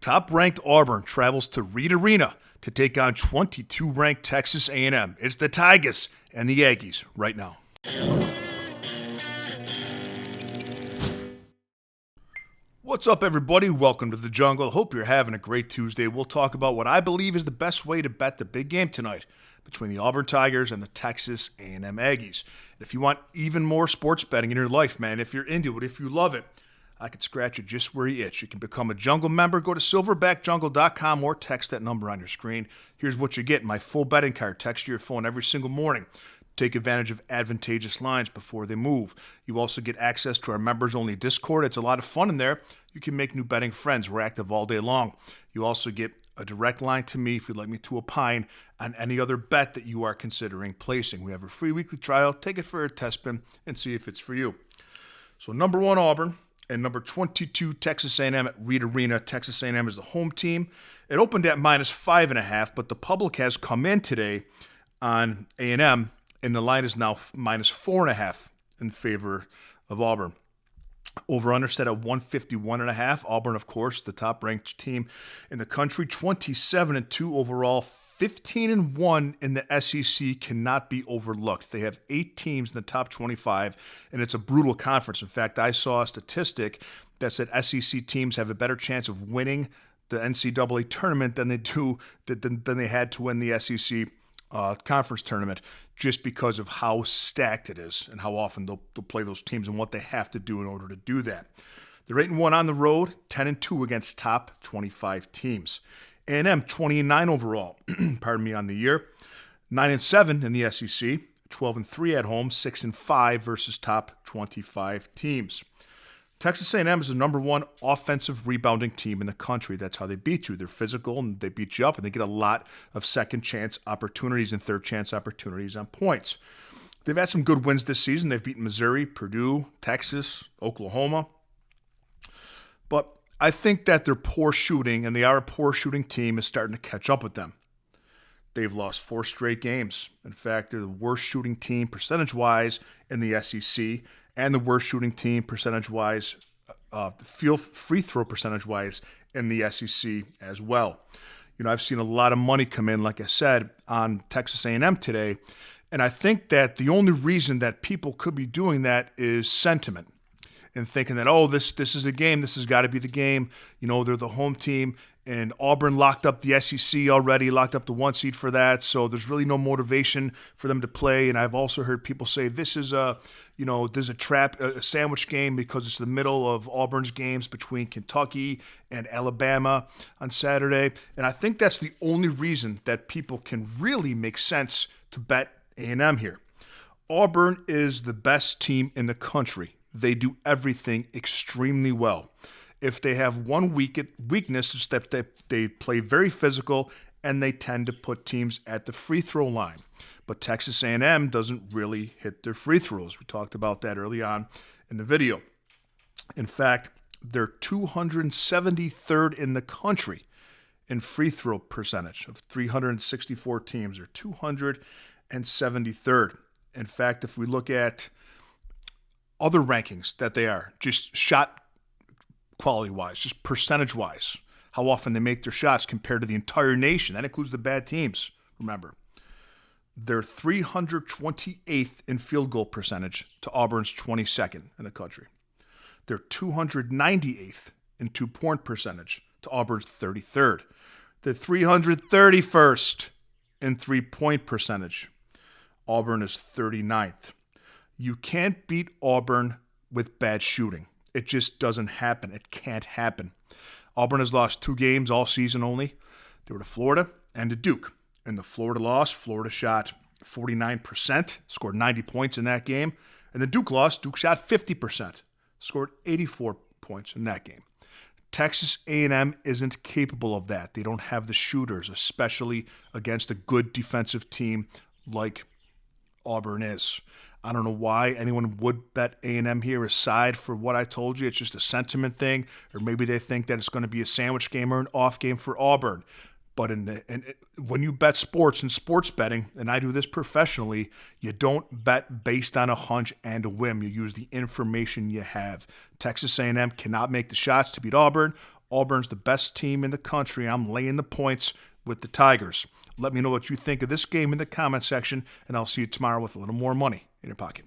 Top-ranked Auburn travels to Reed Arena to take on 22-ranked Texas A&M. It's the Tigers and the Aggies right now. What's up, everybody? Welcome to the jungle. Hope you're having a great Tuesday. We'll talk about what I believe is the best way to bet the big game tonight between the Auburn Tigers and the Texas A&M Aggies. And if you want even more sports betting in your life, man, if you're into it, if you love it, I could scratch you just where you itch. You can become a Jungle member. Go to silverbackjungle.com or text that number on your screen. Here's what you get. My full betting card. Text to your phone every single morning. Take advantage of advantageous lines before they move. You also get access to our members-only Discord. It's a lot of fun in there. You can make new betting friends. We're active all day long. You also get a direct line to me if you'd like me to opine on any other bet that you are considering placing. We have a free weekly trial. Take it for a test spin and see if it's for you. So number 1, Auburn. And number 22, Texas A&M at Reed Arena. Texas A&M is the home team. It opened at -5.5, but the public has come in today on A&M, and the line is now -4.5 in favor of Auburn. Over-under set at 151.5. Auburn, of course, the top-ranked team in the country. 27-2 overall. 15-1 in the SEC cannot be overlooked. They have 8 teams in the top 25, and it's a brutal conference. In fact, I saw a statistic that said SEC teams have a better chance of winning the NCAA tournament than they had to win the SEC conference tournament, just because of how stacked it is and how often they'll play those teams and what they have to do in order to do that. They're 8-1 on the road, 10-2 against top 25 teams. A&M 20-9 overall, pardon me, on the year. 9-7 in the SEC, 12-3 at home, 6-5 versus top 25 teams. Texas A&M is the number 1 offensive rebounding team in the country. That's how they beat you. They're physical and they beat you up, and they get a lot of second chance opportunities and third chance opportunities on points. They've had some good wins this season. They've beaten Missouri, Purdue, Texas, Oklahoma. But I think that their poor shooting, and they are a poor shooting team, is starting to catch up with them. They've lost 4 straight games. In fact, they're the worst shooting team percentage-wise in the SEC, and the worst shooting team percentage-wise, free throw percentage-wise in the SEC as well. You know, I've seen a lot of money come in, like I said, on Texas A&M today, and I think that the only reason that people could be doing that is sentiment. And thinking that, oh, this is a game, this has got to be the game. You know, they're the home team, and Auburn locked up the SEC already, locked up the 1 seed for that, so there's really no motivation for them to play. And I've also heard people say this is a sandwich game because it's the middle of Auburn's games between Kentucky and Alabama on Saturday. And I think that's the only reason that people can really make sense to bet A&M here. Auburn is the best team in the country. They do everything extremely well. If they have one weakness, it's that they play very physical and they tend to put teams at the free throw line. But Texas A&M doesn't really hit their free throws. We talked about that early on in the video. In fact, they're 273rd in the country in free throw percentage. Of 364 teams, they're 273rd. In fact, if we look at other rankings that they are, just shot quality-wise, just percentage-wise, how often they make their shots compared to the entire nation. That includes the bad teams, remember. They're 328th in field goal percentage to Auburn's 22nd in the country. They're 298th in two-point percentage to Auburn's 33rd. They're 331st in three-point percentage. Auburn is 39th. You can't beat Auburn with bad shooting. It just doesn't happen. It can't happen. Auburn has lost 2 games all season only. They were to Florida and to Duke. In the Florida loss, Florida shot 49%, scored 90 points in that game. And the Duke loss, Duke shot 50%, scored 84 points in that game. Texas A&M isn't capable of that. They don't have the shooters, especially against a good defensive team like Auburn is. I don't know why anyone would bet A&M here aside for what I told you. It's just a sentiment thing, or maybe they think that it's going to be a sandwich game or an off game for Auburn. But when you bet sports and sports betting, and I do this professionally, you don't bet based on a hunch and a whim. You use the information you have. Texas A&M cannot make the shots to beat Auburn. Auburn's the best team in the country. I'm laying the points with the Tigers. Let me know what you think of this game in the comment section, and I'll see you tomorrow with a little more money in your pocket.